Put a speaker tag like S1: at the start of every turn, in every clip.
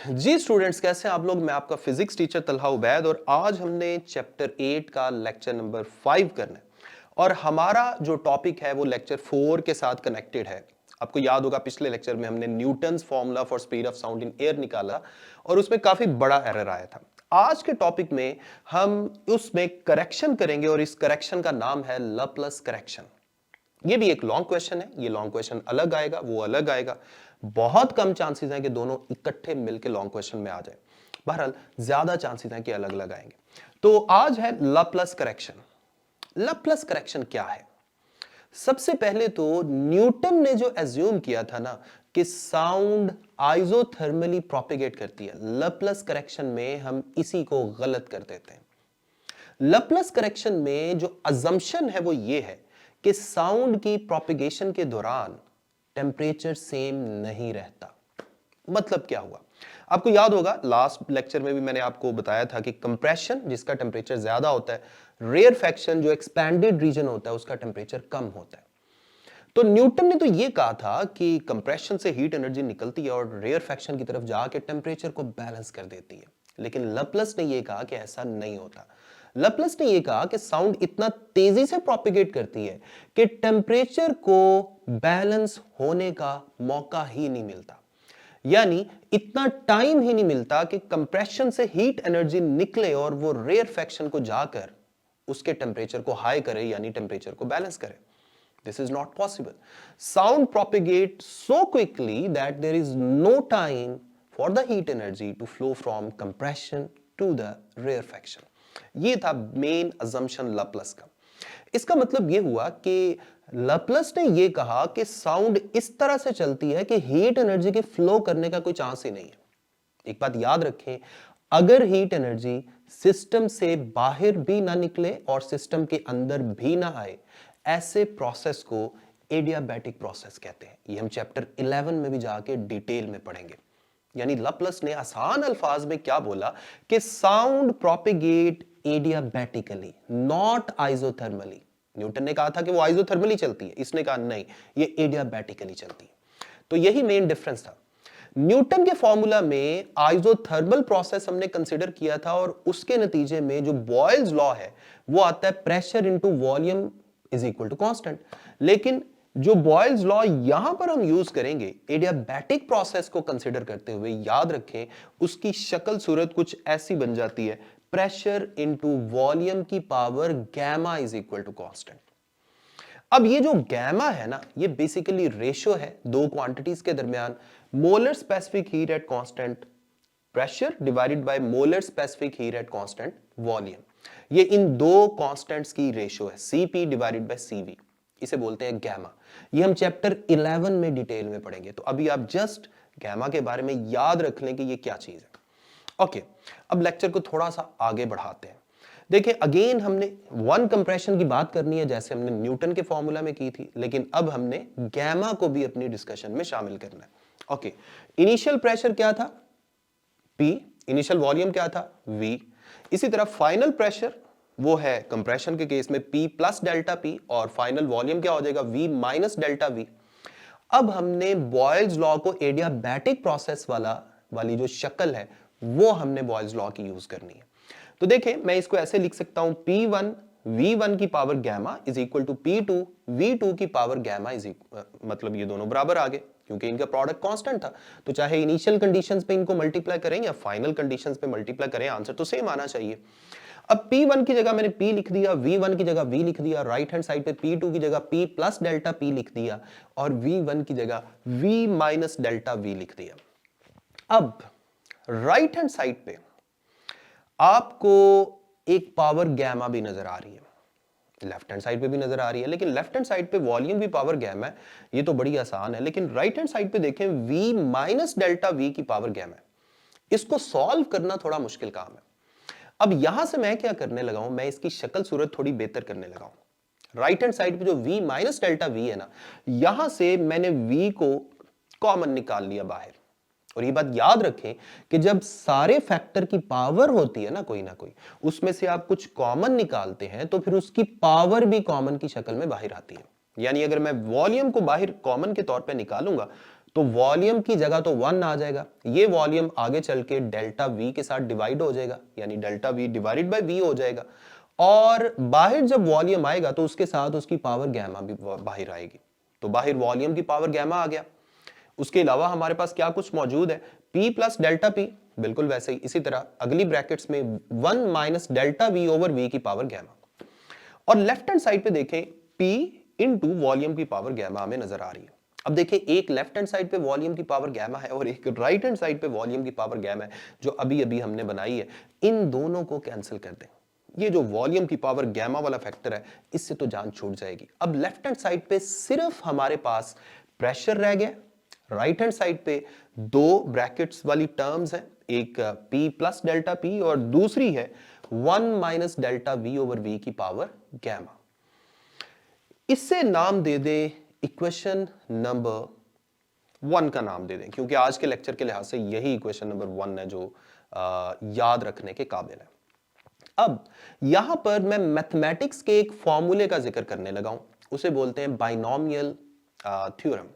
S1: जी students, कैसे हैं आप लोग। मैं आपका फिजिक्स टीचर तलहा उबैद और आज हमने चैप्टर 8 का लेक्चर नंबर 5 करना है और हमारा जो टॉपिक है वो लेक्चर 4 के साथ कनेक्टेड है। आपको याद होगा पिछले लेक्चर में हमने Newton's formula for speed of sound in air निकाला और उसमें काफी बड़ा एरर आया था। आज के टॉपिक में हम उसमें करेक्शन करेंगे और इस करेक्शन का नाम है लैप्लस करेक्शन। ये भी एक लॉन्ग क्वेश्चन है, ये लॉन्ग क्वेश्चन अलग आएगा, वो अलग आएगा। बहुत कम चांसेस हैं कि दोनों इकट्ठे मिलकर लॉन्ग क्वेश्चन में आ जाए। बहरहाल ज्यादा चांसेस हैं कि अलग अलग आएंगे। तो आज है लैप्लस करेक्शन। लैप्लस करेक्शन क्या है? सबसे पहले तो न्यूटन ने जो एज्यूम किया था ना कि साउंड आइसोथर्मली प्रोपेगेट करती है, लैप्लस करेक्शन में हम इसी को गलत कर देते हैं। लैप्लस करेक्शन में जो अजम्पशन है वो ये है कि साउंड की प्रोपेगेशन के दौरान टेम्परेचर सेम नहीं रहता। मतलब क्या हुआ? आपको याद होगा लास्ट लेक्चर में भी मैंने आपको बताया था कि कंप्रेशन जिसका टेम्परेचर ज्यादा होता है, रेयरफैक्शन जो एक्सपैंडेड रीजन होता है उसका टेम्परेचर कम होता है। तो न्यूटन ने तो ये कहा था कि कंप्रेशन से हीट एनर्जी निकलती है और रेयरफैक्शन की तरफ जाके टेम्परेचर को बैलेंस कर देती है। लेकिन लैप्लस ने यह कहा कि ऐसा नहीं होता। लैप्लस ने यह कहा कि साउंड इतना तेजी से प्रोपेगेट करती है कि टेम्परेचर को बैलेंस होने का मौका ही नहीं मिलता। यानी इतना टाइम ही नहीं मिलता कि कंप्रेशन से हीट एनर्जी निकले और वो रेयरफैक्शन को जाकर उसके टेम्परेचर को हाई करे, यानी टेम्परेचर को बैलेंस करे। This is not possible. Sound propagates so quickly that there is no time for the heat energy to flow from compression to the rarefaction. ये था मेन assumption लैप्लस का। इसका मतलब ये हुआ कि लैप्लस ने ये कहा कि साउंड इस तरह से चलती है कि हीट एनर्जी के फ्लो करने का कोई चांस ही नहीं है। एक बात याद रखें, अगर हीट एनर्जी सिस्टम से बाहर भी ना निकले और सिस्टम के अंदर भी ना आए, ऐसे प्रोसेस को एडियाबैटिक प्रोसेस कहते हैं। ये हम चैप्टर 11 में भी जाके डिटेल में पढ़ेंगे। यानी लैप्लस ने आसान अल्फाज में क्या बोला कि sound propagate adiabatically, not isothermally. Newton ने कहा था कि वो आइसोथर्मली चलती है, इसने कहा नहीं, ये एडियाबैटिकली चलती है। तो यही मेन डिफरेंस था। न्यूटन के फॉर्मूला में आइसोथर्मल प्रोसेस हमने कंसीडर किया था और उसके नतीजे में जो बॉयल्स लॉ है वो आता है pressure into volume is equal to constant. लेकिन जो बॉयल्स लॉ यहां पर हम यूज करेंगे एडियाबैटिक प्रोसेस को कंसीडर करते हुए, याद रखें उसकी शक्ल सूरत कुछ ऐसी बन जाती है, प्रेशर इनटू वॉल्यूम की power gamma is equal to constant. अब ये जो गैमा है ना, ये बेसिकली रेशियो है दो क्वांटिटीज के दरमियान, molar specific heat at constant pressure divided by molar specific heat at constant volume. ये इन दो कांस्टेंट्स की रेशियो है, Cp डिवाइडेड बाय Cv। इसे बोलते हैं गैमा। ये हम चैप्टर 11 में डिटेल में पढ़ेंगे। तो अभी आप जस्ट गैमा के बारे में याद रख लें कि ये क्या चीज है। ओके, अब लेक्चर को थोड़ा सा आगे बढ़ाते हैं। देखिए अगेन हमने वन कंप्रेशन की बात करनी है जैसे हमने न्यूटन के फॉर्मूला में की थी, लेकिन अब हमने गैमा को भी अपनी डिस्कशन में शामिल करना है। ओके, इनिशियल प्रेशर क्या था? P, इनिशियल वॉल्यूम क्या था? V। इसी तरह फाइनल प्रेशर वो है कंप्रेशन के केस में P प्लस डेल्टा P और फाइनल वॉल्यूम क्या हो जाएगा? V minus delta V। अब हमने बॉयल्स लॉ को एडियाबैटिक प्रोसेस वाली जो शक्ल है वो हमने बॉयल्स लॉ की यूज करनी है। तो देखें मैं इसको ऐसे लिख सकता हूं, P1 V1 की power gamma is equal to P2 V2 की पावर गैमा इज मतलब ये दोनों बराबर आ गए क्योंकि इनका प्रोडक्ट कांस्टेंट था। तो चाहे इनिशियल कंडीशंस पे इनको मल्टीप्लाई करें या फाइनल कंडीशंस पे मल्टीप्लाई करें, आंसर तो सेम आना चाहिए। अब P1 की जगह मैंने P लिख दिया, V1 की जगह V लिख दिया, राइट हैंड साइड पे P2 की जगह P प्लस डेल्टा P लिख दिया और V1 की जगह V माइनस डेल्टा V लिख दिया। अब राइट हैंड साइड पे आपको एक पावर गैमा भी नजर आ रही है, लेफ्ट हैंड साइड पे भी नजर आ रही है, लेकिन लेफ्ट हैंड साइड पे वॉल्यूम भी पावर गैमा है, ये तो बड़ी आसान है। लेकिन राइट हैंड साइड पे देखें V माइनस डेल्टा V की पावर गैमा है। इसको सॉल्व करना थोड़ा मुश्किल काम है। अब यहां से मैं क्या करने लगा हूं, मैं इसकी शक्ल सूरत थोड़ी बेहतर करने लगा हूं। राइट हैंड साइड पे जो V माइनस डेल्टा V है ना, यहां से मैंने V को कॉमन निकाल लिया बाहर। और ये बात याद रखें कि जब सारे फैक्टर की पावर होती है ना कोई, उसमें से आप कुछ कॉमन निकालते हैं तो फिर उसकी पावर भी कॉमन की शक्ल में बाहर आती है। यानी अगर मैं वॉल्यूम को बाहर कॉमन के तौर पे निकालूंगा तो वॉल्यूम की जगह तो 1 आ जाएगा, ये वॉल्यूम आगे चल के डेल्टा वी के साथ डिवाइड हो जाएगा, यानी delta V divided by V हो जाएगा। और बाहर जब वॉल्यूम आएगा तो उसके साथ उसकी पावर गैमा भी बाहर आएगी, तो बाहर वॉल्यूम की पावर गैमा आ गया। उसके अलावा हमारे पास क्या कुछ मौजूद है, P प्लस डेल्टा P, बिल्कुल वैसे ही इसी तरह अगली ब्रैकेट्स में 1 minus delta V over V की पावर गैमा। और लेफ्ट हैंड साइड पे देखें P इनटू वॉल्यूम की पावर गैमा हमें नजर आ रही है। अब देखिए एक लेफ्ट हैंड साइड पे वॉल्यूम की पावर गैमा है और एक राइट हैंड साइड पे वॉल्यूम की पावर गैमा है जो अभी अभी हमने बनाई है, इन दोनों को कैंसिल कर दें। ये जो वॉल्यूम की पावर गैमा वाला फैक्टर है इससे तो जान छूट जाएगी। अब लेफ्ट हैंड साइड पे सिर्फ हमारे पास प्रेशर रह गया, राइट हैंड साइड पे दो ब्रैकेट्स वाली टर्म्स हैं, एक P प्लस डेल्टा P और दूसरी है 1 minus delta V over V की पावर गैमा। इससे नाम दे दें इक्वेशन नंबर 1 का नाम दे दें, क्योंकि आज के लेक्चर के लिहाज से यही इक्वेशन नंबर 1 है जो याद रखने के काबिल है। अब यहां पर मैं मैथमेटिक्स के एक फॉर्मूले का जिक्र करने लगा हूं, उसे बोलते हैं बाइनोमियल थ्योरम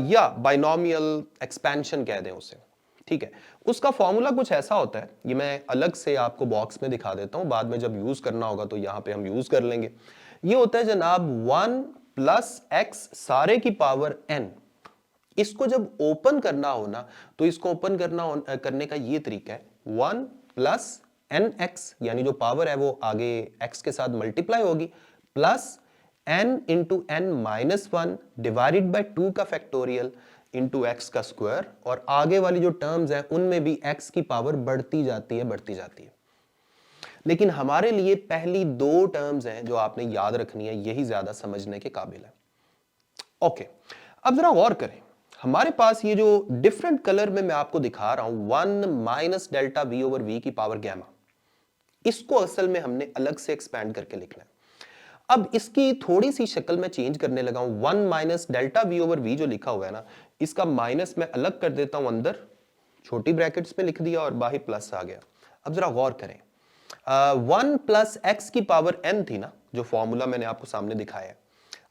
S1: या बाइनोमियल एक्सपेंशन कह दें उसे, ठीक है। उसका फॉर्मूला कुछ ऐसा होता है, ये मैं अलग से आपको बॉक्स में दिखा देता हूं, बाद में जब यूज करना होगा तो यहां पे हम यूज कर लेंगे। ये होता है जनाब 1 प्लस एक्स सारे की पावर n। इसको जब ओपन करना हो ना तो इसको ओपन करने का ये तरीका है 1 प्लस एन एक्स, यानी जो पावर है वो आगे x के साथ मल्टीप्लाई होगी, plus n into n minus 1 divided by 2 का फैक्टोरियल इंटू एक्स का स्क्वायर, और आगे वाली जो टर्म्स हैं उनमें भी x की पावर बढ़ती जाती है। लेकिन हमारे लिए पहली दो टर्म्स हैं जो आपने याद रखनी है, यही ज्यादा समझने के काबिल है। ओके, अब जरा गौर करें, हमारे पास ये जो डिफरेंट कलर में मैं आपको दिखा रहा हूं 1 minus delta V over V की पावर गैमा, इसको असल में हमने अलग से एक्सपैंड करके लिखना है। अब इसकी थोड़ी सी शक्ल में चेंज करने लगा हूं, 1 minus delta V over V जो लिखा हुआ है ना, इसका माइनस मैं अलग कर देता हूं, अंदर छोटी ब्रैकेट्स में लिख दिया और बाहर प्लस आ गया। अब जरा गौर करें, 1 प्लस एक्स की पावर n थी ना, जो फॉर्मूला मैंने आपको सामने दिखाया है।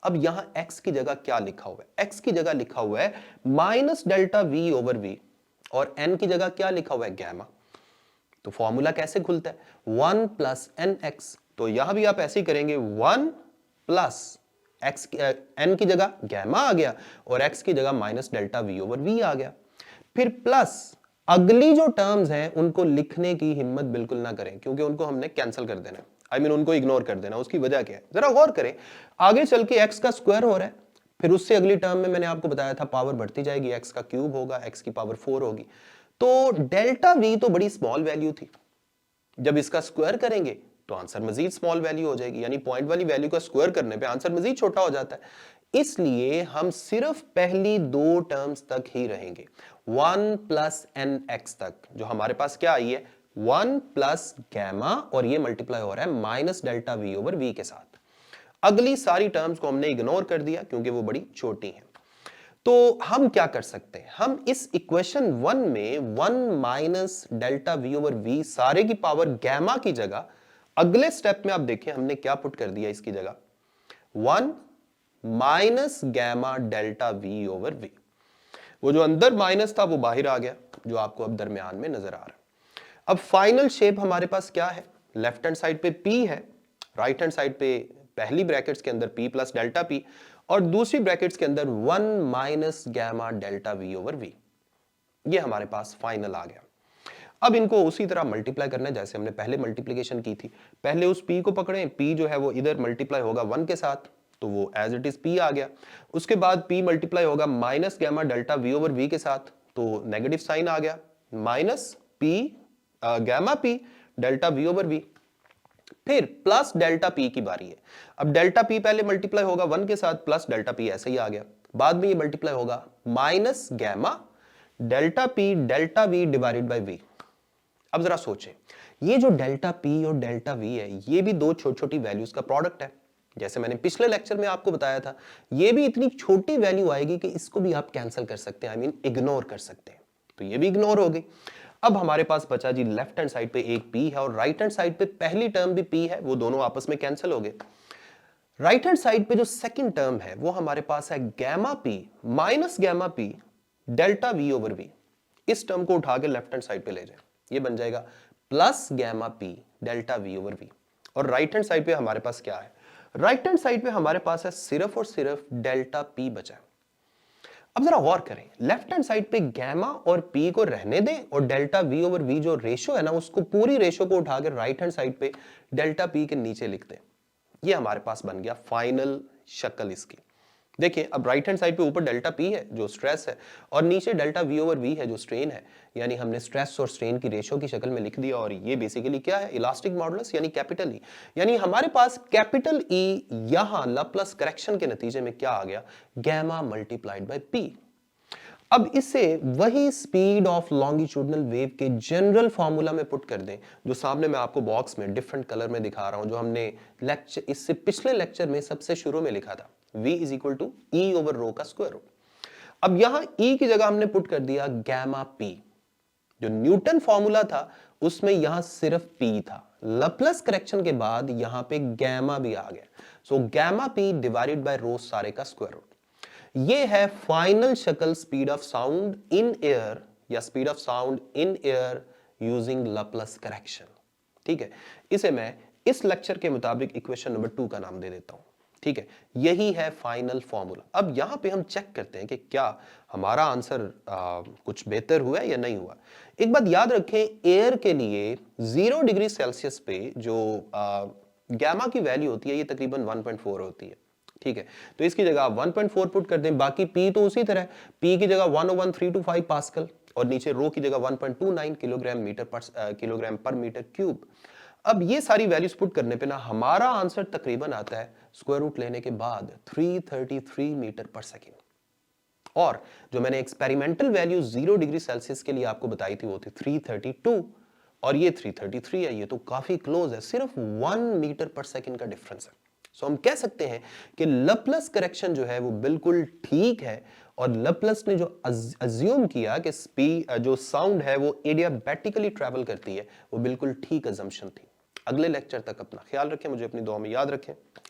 S1: अब यहां x की जगह क्या लिखा हुआ है, x की जगह लिखा हुआ है minus delta V over V, और n की जगह क्या लिखा हुआ है, गैमा। तो फॉर्मूला कैसे खुलता है, 1 प्लस एन एक्स, तो यहां भी आप ऐसे ही करेंगे 1 प्लस एक्स, एन की जगह गैमा आ गया और x की जगह minus delta V over V आ गया। फिर प्लस अगली जो टर्म्स हैं उनको लिखने की हिम्मत बिल्कुल ना करें, क्योंकि उनको हमने कैंसिल कर देना है, उनको इग्नोर कर देना। उसकी वजह क्या है, जरा गौर करें, आगे चल के x का स्क्वायर हो रहा है, फिर उससे अगली टर्म में मैंने आपको बताया था पावर बढ़ती जाएगी, x का क्यूब होगा, x की पावर 4 होगी। तो डेल्टा V तो बड़ी स्मॉल वैल्यू थी, जब इसका स्क्वायर करेंगे तो आंसर मजीद स्मॉल वैल्यू हो जाएगी, यानी पॉइंट वाली वैल्यू का स्क्वायर करने पे आंसर मजीद छोटा हो जाता है। इसलिए हम सिर्फ पहली दो टर्म्स तक ही रहेंगे, 1 प्लस एन एक्स तक, जो हमारे पास क्या आई है 1 प्लस गैमा, और ये मल्टीप्लाई हो रहा है minus delta V over V के साथ। अगली सारी टर्म्स को हमने इग्नोर कर दिया क्योंकि वो बड़ी छोटी हैं। तो हम क्या कर सकते हैं, हम इस इक्वेशन 1 में 1 minus delta V over V सारे की पावर गैमा की जगह अगले स्टेप में आप देखें हमने क्या पुट कर दिया, इसकी जगह 1 minus gamma delta V over V। वो जो अंदर माइनस था वो बाहर आ गया, जो आपको अब दरमियान में नजर आ रहा है। अब फाइनल शेप हमारे पास क्या है, लेफ्ट हैंड साइड पे P है, राइट हैंड साइड पे पहली ब्रैकेट्स के अंदर P प्लस डेल्टा P और दूसरी ब्रैकेट्स के अंदर 1 minus gamma delta V over V। ये हमारे पास फाइनल आ गया। अब इनको उसी तरह मल्टीप्लाई करना है जैसे हमने पहले मल्टीप्लिकेशन की थी। पहले उस P को पकड़ें, P जो है वो इधर मल्टीप्लाई होगा 1 के साथ, तो वो एज इट इज P आ गया। उसके बाद P मल्टीप्लाई होगा minus gamma delta V over V के साथ, तो नेगेटिव साइन आ गया, minus P gamma P delta V over V। फिर प्लस डेल्टा P की बारी है। अब डेल्टा P पहले मल्टीप्लाई होगा 1 के साथ, प्लस डेल्टा P ऐसे ही आ गया, बाद में ये मल्टीप्लाई होगा minus gamma delta P delta V divided by V। अब जरा सोचें, ये जो डेल्टा P और डेल्टा V है, ये भी दो छोटी छोटी वैल्यूज का प्रोडक्ट है। जैसे मैंने पिछले लेक्चर में आपको बताया था, ये भी इतनी छोटी वैल्यू आएगी कि इसको भी आप कैंसिल कर सकते हैं, इग्नोर कर सकते हैं, तो ये भी इग्नोर हो गई। अब हमारे पास बचा जी लेफ्ट हैंड साइड पे एक P है और राइट हैंड साइड पे पहली टर्म भी P है, वो दोनों आपस में कैंसिल हो गए। राइट हैंड साइड पे जो सेकंड टर्म है वो हमारे पास है gamma P minus gamma P delta V over V. इस टर्म को उठा के लेफ्ट हैंड साइड पे ले जाए, ये बन जाएगा plus gamma P delta V over V. और राइट हैंड साइड पे हमारे पास क्या है, राइट हैंड साइड पे हमारे पास है सिर्फ और सिर्फ डेल्टा पी बचा है। अब जरा गौर करें, लेफ्ट हैंड साइड पे गैमा और पी को रहने दें और डेल्टा वी ओवर वी जो रेशो है ना, उसको पूरी रेशो को उठा के राइट हैंड साइड पे डेल्टा पी के नीचे लिख दें। ये हमारे पास बन गया फाइनल शक्ल इसकी। देखिए अब राइट हैंड साइड पे ऊपर डेल्टा पी है जो स्ट्रेस है और नीचे डेल्टा वी ओवर वी है जो स्ट्रेन है, यानी हमने स्ट्रेस और स्ट्रेन की रेशो की शक्ल में लिख दिया। और ये बेसिकली क्या है, इलास्टिक मॉडुलस यानी कैपिटल ई। यानी हमारे पास कैपिटल ई यहां लाप्लास करेक्शन के नतीजे में क्या आ गया, गैमा मल्टीप्लाइड बाय पी। अब इसे वही स्पीड ऑफ लॉन्गिट्यूडनल वेव के जनरल फॉर्मूला में पुट कर दें, जो सामने मैं आपको बॉक्स में डिफरेंट कलर में दिखा रहा हूं, जो हमने लेक्चर इससे पिछले लेक्चर में सबसे शुरू में लिखा था, v is equal to E over rho का स्क्वायर रूट। अब यहां e की जगह हमने पुट कर दिया गैमा p। जो न्यूटन फॉर्मूला था उसमें यहां सिर्फ p था, लाप्लास करेक्शन के बाद यहां पे गैमा भी आ गया, so gamma p divided by rho सारे का स्क्वायर रूट। ये है फाइनल शक्ल speed of sound in air या speed of sound in air using Laplace correction. ठीक है, इसे मैं इस लेक्चर के मुताबिक इक्वेशन नंबर 2 का नाम दे देता हूं। ठीक है, यही है फाइनल फॉर्मूला। अब यहां पे हम चेक करते हैं कि क्या हमारा आंसर कुछ बेहतर हुआ या नहीं हुआ। एक बात याद रखें, एयर के लिए 0 डिग्री सेल्सियस पे जो गैमा की वैल्यू होती है ये तकरीबन 1.4 होती है। ठीक है, तो इसकी जगह आप 1.4 पुट कर दें, बाकी पी तो उसी तरह, पी की जगह 101.325 पास्कल और नीचे रो की जगह 1.29 किलोग्राम पर मीटर क्यूब। अब ये सारी वैल्यूज पुट करने पे ना हमारा आंसर तकरीबन आता है स्क्वायर रूट लेने के बाद 333 मीटर पर सेकेंड। और जो मैंने एक्सपेरिमेंटल वैल्यू 0 डिग्री सेल्सियस के लिए आपको बताई थी वो थी 332 और ये 333 है, ये तो काफी क्लोज है, सिर्फ 1 मीटर पर सेकेंड का डिफरेंस है। सो हम कह सकते हैं कि लाप्लास करेक्शन जो है वो बिल्कुल ठीक है और लाप्लास ने जो अज्यूम किया कि जो साउंड है वो एडियाबैटिकली ट्रैवल करती है, वो बिल्कुल ठीक अजम्पशन थी। अगले लेक्चर तक अपना ख्याल रखें, मुझे अपनी दुआ में याद रखें।